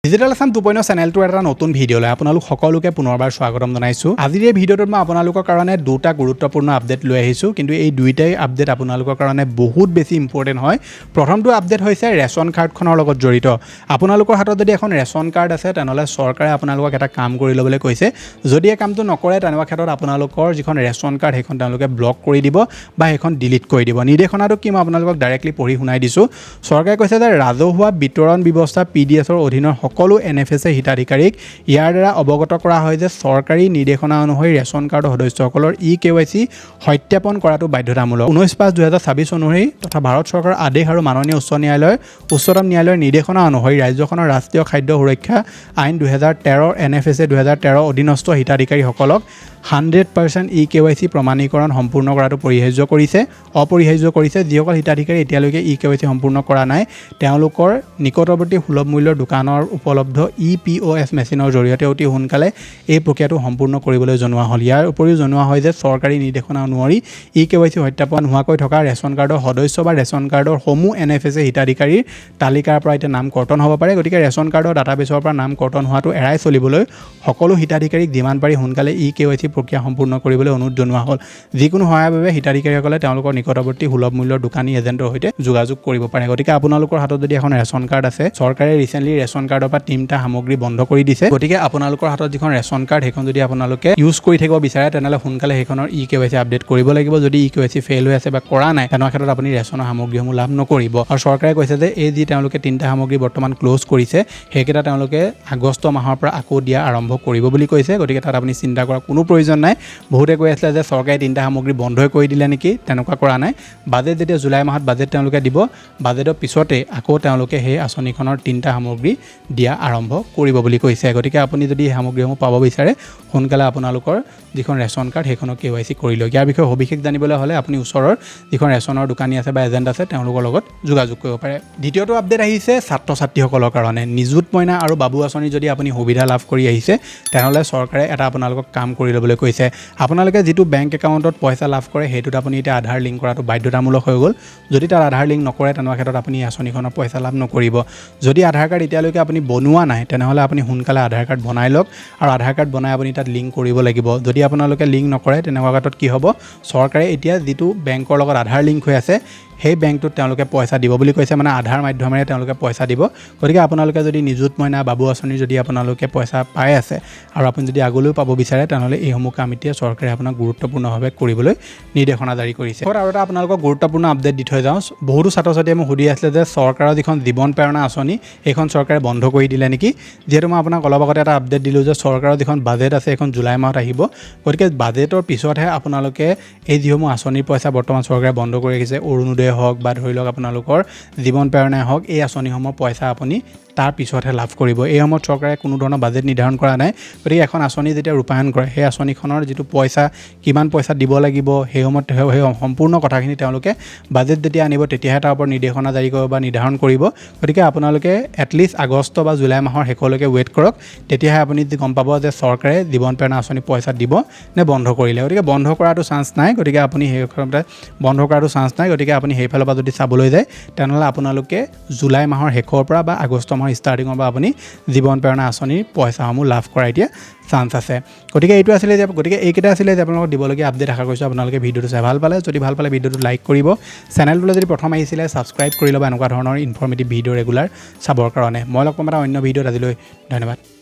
Digital Assam 2.0 চেনেলটো এটা নতুন ভিডিঅ'লৈ আপোনালোক সকলোকে পুনৰবাৰ স্বাগতম জনাইছো। আজিৰ এই ভিডিঅ'টোত মই আপোনালোকৰ কাৰণে দুটা গুৰুত্বপূৰ্ণ আপডেট লৈ আহিছো, কিন্তু এই দুইটাই আপডেট আপোনালোকৰ কাৰণে বহুত বেছি ইম্পৰ্টেণ্ট হয়। প্ৰথমটো আপডেট হৈছে ৰেচন কাৰ্ডখনৰ লগত জড়িত। আপোনালোকৰ হাতত যদি এখন ৰেচন কাৰ্ড আছে তেনেহ'লে চৰকাৰে আপোনালোকক এটা কাম কৰি ল'বলৈ কৈছে। যদি এই কামটো নকৰে তেনেকুৱা ক্ষেত্ৰত আপোনালোকৰ যিখন ৰেচন কাৰ্ড সেইখন তেওঁলোকে ব্লক কৰি দিব বা সেইখন ডিলিট কৰি দিব। নিৰ্দেশনাটো কি মই আপোনালোকক ডাইৰেক্টলি পঢ়ি শুনাই দিছোঁ। চৰকাৰে কৈছে যে ৰাজহুৱা বিতৰণ ব্যৱস্থা PDSৰ অধীনৰ সকলো NFS হিতাধিকাৰীক ইয়াৰ দ্বাৰা অৱগত কৰা হয় যে চৰকাৰী নিৰ্দেশনা অনুসৰি ৰেচন কাৰ্ডৰ সদস্যসকলৰ KYC সত্যাপন কৰাটো বাধ্যতামূলক। 19/5/2026 অনুসৰি তথা ভাৰত চৰকাৰৰ আদেশ আৰু মাননীয় উচ্চতম ন্যায়ালয়ৰ নিৰ্দেশনা অনুসৰি ৰাজ্যখনৰ ৰাষ্ট্ৰীয় খাদ্য সুৰক্ষা আইন 2013 NFS 2013 অধীনস্থ হিতাধিকাৰীসকলক 100% KYC প্ৰমাণীকৰণ সম্পূৰ্ণ কৰাটো অপৰিহাৰ্য কৰিছে। যিসকল হিতাধিকাৰী এতিয়ালৈকে KYC সম্পূৰ্ণ কৰা নাই তেওঁলোকৰ নিকটৱৰ্তী সুলভ মূল্যৰ দোকানৰ উপলব্ধ POS মেচিনৰ জৰিয়তে অতি সোনকালে এই প্ৰক্ৰিয়াটো সম্পূৰ্ণ কৰিবলৈ জনোৱা হ'ল। ইয়াৰ উপৰিও জনোৱা হয় যে চৰকাৰী নিৰ্দেশনা অনুসৰি KYC সত্যাপন নোহোৱাকৈ থকা ৰেচন কাৰ্ডৰ সদস্য বা ৰেচন কাৰ্ডৰ সমূহ NFS হিতাধিকাৰীৰ তালিকাৰ পৰা এতিয়া নাম কৰ্তন হ'ব পাৰে। গতিকে ৰেচন কাৰ্ডৰ ডাটাবেছৰ পৰা নাম কৰ্তন হোৱাটো এৰাই চলিবলৈ সকলো হিতাধিকাৰীক যিমান পাৰি সোনকালে KYC প্ৰক্ৰিয়া সম্পূৰ্ণ কৰিবলৈ অনুৰোধ জনোৱা হ'ল। যিকোনো সহায়ৰ বাবে হিতাধিকাৰীসকলে তেওঁলোকৰ নিকটৱৰ্তী সুলভ মূল্যৰ দোকানী এজেণ্টৰ সৈতে যোগাযোগ কৰিব পাৰে। গতিকে আপোনালোকৰ হাতত যদি এখন ৰেচন কাৰ্ড আছে, চৰকাৰে ৰিচেণ্টলি ৰেচন কাৰ্ডৰ পৰা 3টা সামগ্ৰী বন্ধ কৰি দিছে। গতিকে আপোনালোকৰ হাতত যিখন ৰেচন কাৰ্ড সেইখন যদি আপোনালোকে ইউজ কৰি থাকিব বিচাৰে তেনেহ'লে সোনকালে সেইখনৰ KYC আপডেট কৰিব লাগিব। যদি KYC ফেইল হৈ আছে বা কৰা নাই তেনেকুৱা ক্ষেত্ৰত আপুনি ৰেচনৰ সামগ্ৰীসমূহ লাভ নকৰিব। আৰু চৰকাৰে কৈছে যে এই যি তেওঁলোকে 3টা সামগ্ৰী বৰ্তমান ক্ল'জ কৰিছে সেইকেইটা তেওঁলোকে আগষ্ট মাহৰ পৰা আকৌ দিয়া আৰম্ভ কৰিব বুলি কৈছে। গতিকে তাত আপুনি চিন্তা কৰাৰ কোনো প্ৰয়োজন নাই। বহুতে কৈ আছিলে যে চৰকাৰে 3টা সামগ্ৰী বন্ধই কৰি দিলে নেকি, তেনেকুৱা কৰা নাই। বাজেট যেতিয়া জুলাই মাহত বাজেট তেওঁলোকে দিব, বাজেটৰ পিছতে আকৌ তেওঁলোকে সেই আঁচনিখনৰ 3টা সামগ্ৰী দিয়া আৰম্ভ কৰিব বুলি কৈছে। গতিকে আপুনি যদি এই সামগ্ৰীসমূহ পাব বিচাৰে সোনকালে আপোনালোকৰ যিখন ৰেচন কাৰ্ড সেইখনক KYC কৰি লওক। ইয়াৰ বিষয়ে সবিশেষ জানিবলৈ হ'লে আপুনি ওচৰৰ যিখন ৰেচনৰ দোকানী আছে বা এজেণ্ট আছে তেওঁলোকৰ লগত যোগাযোগ কৰিব পাৰে। দ্বিতীয়টো আপডেট আহিছে ছাত্ৰ ছাত্ৰীসকলৰ কাৰণে। নিযুত মইনা আৰু বাবু আঁচনি যদি আপুনি সুবিধা লাভ কৰি আহিছে তেনেহ'লে চৰকাৰে এটা আপোনালোকক কাম কৰি ল'বলৈ কৈছে। আপোনালোকে যিটো বেংক একাউণ্টত পইচা লাভ কৰে সেইটোত আপুনি এতিয়া আধাৰ লিংক কৰাটো বাধ্যতামূলক হৈ গ'ল। যদি তাত আধাৰ লিংক নকৰে তেনেকুৱা ক্ষেত্ৰত আপুনি আঁচনিখনৰ পইচা লাভ নকৰিব। যদি আধাৰ কাৰ্ড এতিয়ালৈকে আপুনি বনোৱা নাই তেনেহ'লে আপুনি সোনকালে আধাৰ কাৰ্ড বনাই লওক আৰু আধাৰ কাৰ্ড বনাই আপুনি তাত লিংক কৰিব লাগিব। যদি আপোনালোকে লিংক নকৰে তেনেকুৱা ক্ষেত্ৰত কি হ'ব, চৰকাৰে এতিয়া যিটো বেংকৰ লগত আধাৰ লিংক হৈ আছে সেই বেংকটোত তেওঁলোকে পইচা দিব বুলি কৈছে, মানে আধাৰ মাধ্যমেৰে তেওঁলোকে পইচা দিব। গতিকে আপোনালোকে যদি নিযুত মইনা বাবু আঁচনিৰ যদি আপোনালোকে পইচা পাই আছে আৰু আপুনি যদি আগলৈও পাব বিচাৰে তেনেহ'লে এইসমূহ কাম এতিয়া চৰকাৰে আপোনাক গুৰুত্বপূৰ্ণভাৱে কৰিবলৈ নিৰ্দেশনা জাৰি কৰিছে। আৰু এটা আপোনালোকক গুৰুত্বপূৰ্ণ আপডেট দি থৈ যাওঁ। বহুতো ছাত্ৰ ছাত্ৰীয়ে মোক সুধি আছিলে যে চৰকাৰৰ যিখন জীৱন প্ৰেৰণা আঁচনি সেইখন চৰকাৰে বন্ধ কৰি দিলে নেকি। যিহেতু মই আপোনাক অলপ আগতে এটা আপডেট দিলোঁ যে চৰকাৰৰ যিখন বাজেট আছে সেইখন জুলাই মাহত আহিব। গতিকে বাজেটৰ পিছতহে আপোনালোকে এই যিসমূহ আঁচনিৰ পইচা বৰ্তমান চৰকাৰে বন্ধ কৰি ৰাখিছে, অৰুণোদয় হওক বা ধৰি লওক আপোনালোকৰ জীৱন প্ৰেৰণাই হওক, এই আঁচনিসমূহৰ পইচা আপুনি তাৰ পিছতহে লাভ কৰিব। এই সময়ত চৰকাৰে কোনো ধৰণৰ বাজেট নিৰ্ধাৰণ কৰা নাই। গতিকে এখন আঁচনি যেতিয়া ৰূপায়ণ কৰে সেই আঁচনিখনৰ যিটো পইচা কিমান পইচা দিব লাগিব সেই সময়ত সেই সম্পূৰ্ণ কথাখিনি তেওঁলোকে বাজেট যেতিয়া আনিব তেতিয়াহে তাৰ ওপৰত নিৰ্দেশনা জাৰি কৰিব বা নিৰ্ধাৰণ কৰিব। গতিকে আপোনালোকে এটলিষ্ট আগষ্ট বা জুলাই মাহৰ শেষলৈকে ৱেইট কৰক, তেতিয়াহে আপুনি গম পাব যে চৰকাৰে জীৱন প্ৰেৰণা আঁচনি পইচা দিব নে বন্ধ কৰিলে। গতিকে বন্ধ কৰাটো চান্স নাই। গতিকে আপুনি সেইফালৰ পৰা যদি চাবলৈ যায় তেনেহ'লে আপোনালোকে জুলাই মাহৰ শেষৰ পৰা বা আগষ্ট মাহৰ ষ্টাৰ্টিঙৰ পৰা আপুনি জীৱন প্ৰেৰণা আঁচনিৰ পইচাসমূহ লাভ কৰা এতিয়া চান্স আছে। গতিকে এইকেইটা আছিলে যে আপোনালোকক দিবলগীয়া আপডেট। আশা কৰিছোঁ আপোনালোকে ভিডিঅ'টো চাই ভাল পালে। যদি ভাল পালে ভিডিঅ'টো লাইক কৰিব, চেনেলটোলৈ যদি প্ৰথম আহিছিলে ছাবস্ক্ৰাইব কৰি ল'ব এনেকুৱা ধৰণৰ ইনফৰ্মেটিভ ভিডিঅ' ৰেগুলাৰ চাবৰ কাৰণে। মই লগ পাম এটা অন্য ভিডিঅ'ত। আজিলৈ ধন্যবাদ।